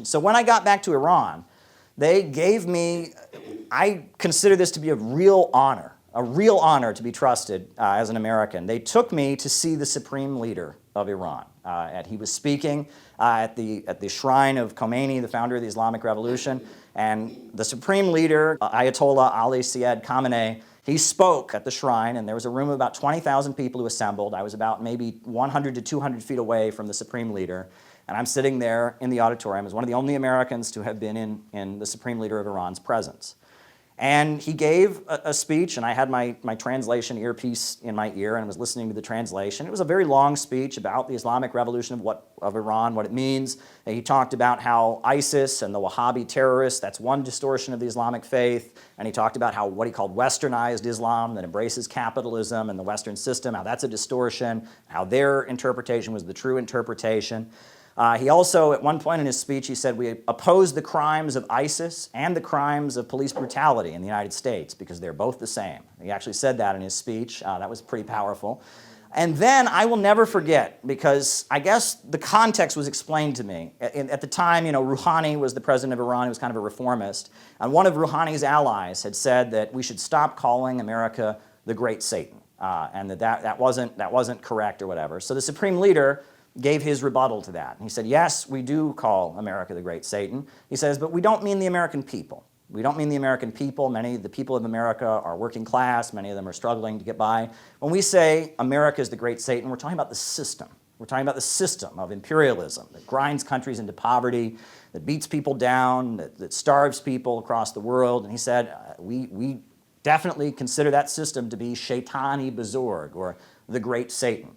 So when I got back to Iran, they gave me, I consider this to be a real honor to be trusted as an American. They took me to see the supreme leader of Iran. He was speaking at the shrine of Khomeini, the founder of the Islamic Revolution, and the supreme leader, Ayatollah Ali Syed Khamenei, he spoke at the shrine, and there was a room of about 20,000 people who assembled. I was about maybe 100 to 200 feet away from the supreme leader, and I'm sitting there in the auditorium as one of the only Americans to have been in the supreme leader of Iran's presence. And he gave a speech, and I had my translation earpiece in my ear and was listening to the translation. It was a very long speech about the Islamic Revolution of Iran, what it means. And he talked about how ISIS and the Wahhabi terrorists, that's one distortion of the Islamic faith. And he talked about how what he called westernized Islam that embraces capitalism and the Western system, how that's a distortion, how their interpretation was the true interpretation. He also, at one point in his speech, he said, we oppose the crimes of ISIS and the crimes of police brutality in the United States because they're both the same. He actually said that in his speech. That was pretty powerful. And then I will never forget, because I guess the context was explained to me. At the time, Rouhani was the president of Iran. He was kind of a reformist. And one of Rouhani's allies had said that we should stop calling America the Great Satan, and that wasn't correct or whatever. So the supreme leader gave his rebuttal to that. And he said, yes, we do call America the Great Satan. He says, but we don't mean the American people. We don't mean the American people. Many of the people of America are working class. Many of them are struggling to get by. When we say America is the Great Satan, we're talking about the system. We're talking about the system of imperialism that grinds countries into poverty, that beats people down, that starves people across the world. And he said, we definitely consider that system to be Shaitani Buzurg, or the Great Satan.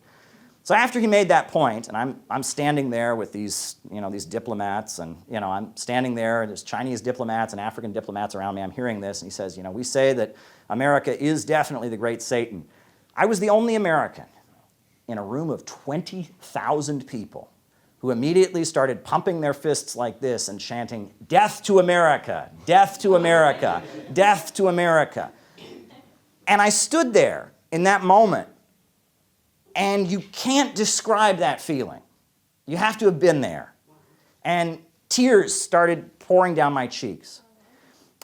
So after he made that point, and I'm standing there with these diplomats, and I'm standing there, and there's Chinese diplomats and African diplomats around me. I'm hearing this, and he says, we say that America is definitely the Great Satan. I was the only American in a room of 20,000 people who immediately started pumping their fists like this and chanting, "Death to America, death to America, death to America." And I stood there in that moment. And you can't describe that feeling. You have to have been there. And tears started pouring down my cheeks.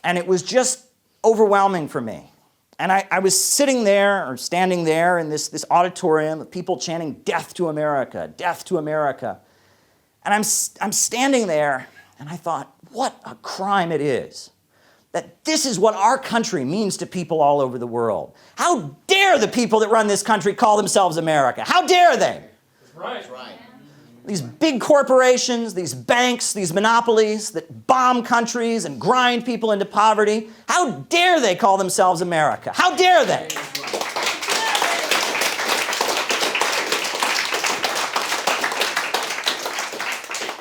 And it was just overwhelming for me. And I was sitting there, or standing there in this auditorium of people chanting, "Death to America, death to America." And I'm standing there, and I thought, what a crime it is that this is what our country means to people all over the world. How dare the people that run this country call themselves America? How dare they? That's right. That's right. These big corporations, these banks, these monopolies that bomb countries and grind people into poverty, how dare they call themselves America? How dare they?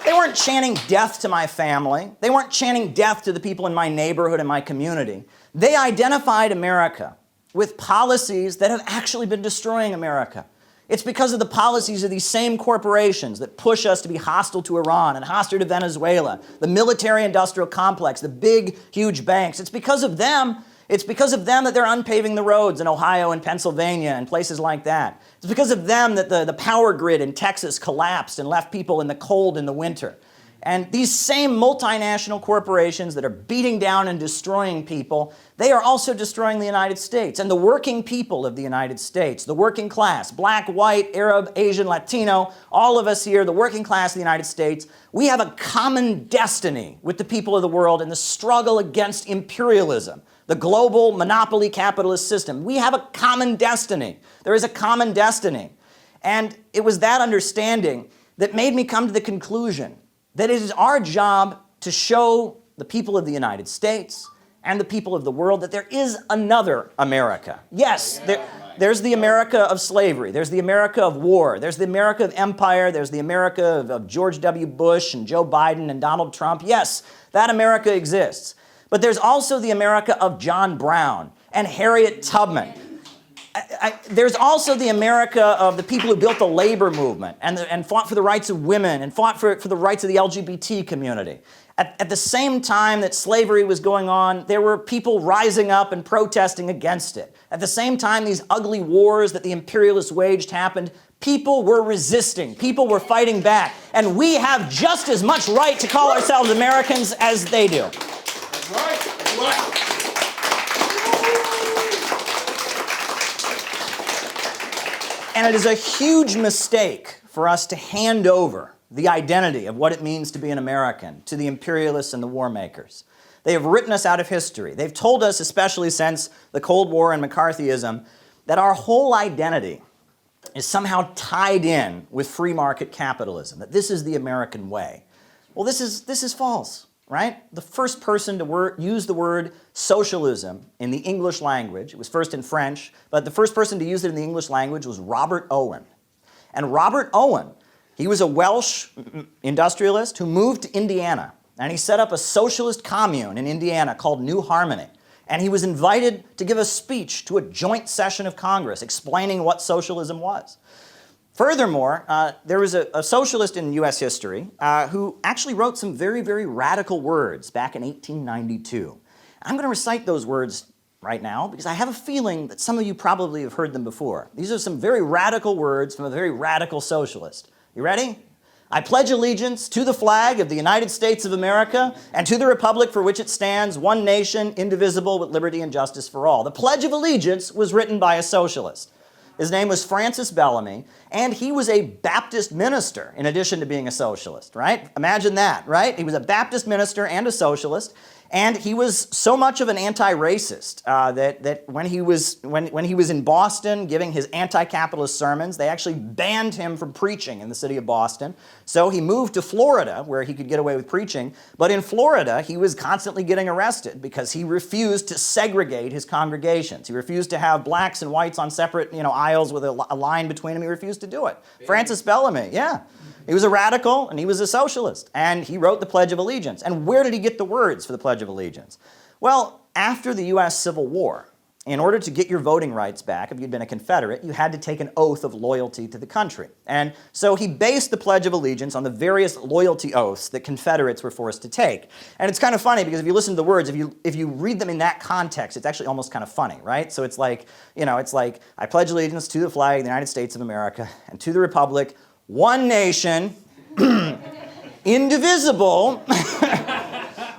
They weren't chanting death to my family. They weren't chanting death to the people in my neighborhood and my community. They identified America with policies that have actually been destroying America. It's because of the policies of these same corporations that push us to be hostile to Iran and hostile to Venezuela, the military-industrial complex, the big, huge banks. It's because of them that they're unpaving the roads in Ohio and Pennsylvania and places like that. It's because of them that the power grid in Texas collapsed and left people in the cold in the winter. And these same multinational corporations that are beating down and destroying people, they are also destroying the United States. And the working people of the United States, the working class, black, white, Arab, Asian, Latino, all of us here, the working class of the United States, we have a common destiny with the people of the world in the struggle against imperialism, the global monopoly capitalist system. We have a common destiny. There is a common destiny. And it was that understanding that made me come to the conclusion that it is our job to show the people of the United States and the people of the world that there is another America. Yes, there's the America of slavery. There's the America of war. There's the America of empire. There's the America of George W. Bush and Joe Biden and Donald Trump. Yes, that America exists. But there's also the America of John Brown and Harriet Tubman. There's also the America of the people who built the labor movement and fought for the rights of women and fought for the rights of the LGBT community. At the same time that slavery was going on, there were people rising up and protesting against it. At the same time these ugly wars that the imperialists waged happened, People were resisting. People were fighting back. And we have just as much right to call ourselves Americans as they do. That's right. That's right. And it is a huge mistake for us to hand over the identity of what it means to be an American to the imperialists and the war makers. They have written us out of history. They've told us, especially since the Cold War and McCarthyism, that our whole identity is somehow tied in with free market capitalism, that this is the American way. Well, this is false, right? The first person to use the word socialism in the English language, it was first in French, but the first person to use it in the English language was Robert Owen. And Robert Owen, he was a Welsh industrialist who moved to Indiana, and he set up a socialist commune in Indiana called New Harmony. And he was invited to give a speech to a joint session of Congress explaining what socialism was. Furthermore, there was a socialist in U.S. history who actually wrote some very, very radical words back in 1892. I'm going to recite those words right now because I have a feeling that some of you probably have heard them before. These are some very radical words from a very radical socialist. You ready? I pledge allegiance to the flag of the United States of America and to the republic for which it stands, one nation, indivisible, with liberty and justice for all. The Pledge of Allegiance was written by a socialist. His name was Francis Bellamy, and he was a Baptist minister in addition to being a socialist, right? Imagine that, right? He was a Baptist minister and a socialist, and he was so much of an anti-racist that when he was in Boston giving his anti-capitalist sermons, they actually banned him from preaching in the city of Boston. So he moved to Florida, where he could get away with preaching. But in Florida, he was constantly getting arrested because he refused to segregate his congregations. He refused to have blacks and whites on separate, aisles with a line between them. He refused to do it. Francis Bellamy, yeah. He was a radical, and he was a socialist, and he wrote the Pledge of Allegiance. And where did he get the words for the Pledge of Allegiance? Well, after the U.S. Civil War, in order to get your voting rights back, if you'd been a Confederate, you had to take an oath of loyalty to the country. And so he based the Pledge of Allegiance on the various loyalty oaths that Confederates were forced to take. And it's kind of funny because if you listen to the words, if you read them in that context, it's actually almost kind of funny, right? So it's like, I pledge allegiance to the flag of the United States of America and to the republic, one nation, indivisible,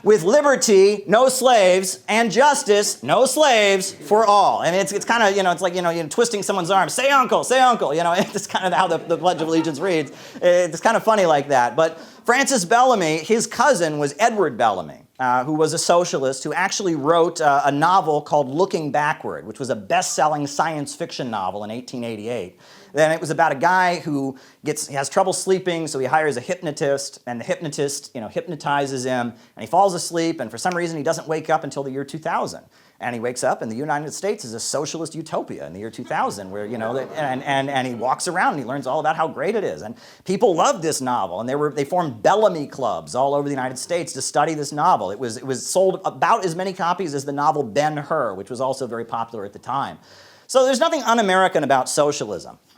with liberty, no slaves, and justice, no slaves, for all. I mean, it's kind of, it's like, twisting someone's arm. Say uncle, it's kind of how the Pledge of Allegiance reads. It's kind of funny like that. But Francis Bellamy, his cousin was Edward Bellamy, who was a socialist who actually wrote a novel called Looking Backward, which was a best-selling science fiction novel in 1888. Then it was about a guy who he has trouble sleeping, so he hires a hypnotist, and the hypnotist, hypnotizes him, and he falls asleep, and for some reason he doesn't wake up until the year 2000. And he wakes up, and the United States is a socialist utopia in the year 2000, where, and he walks around and he learns all about how great it is. And people loved this novel, and they formed Bellamy clubs all over the United States to study this novel. It was sold about as many copies as the novel Ben-Hur, which was also very popular at the time. So there's nothing un-American about socialism.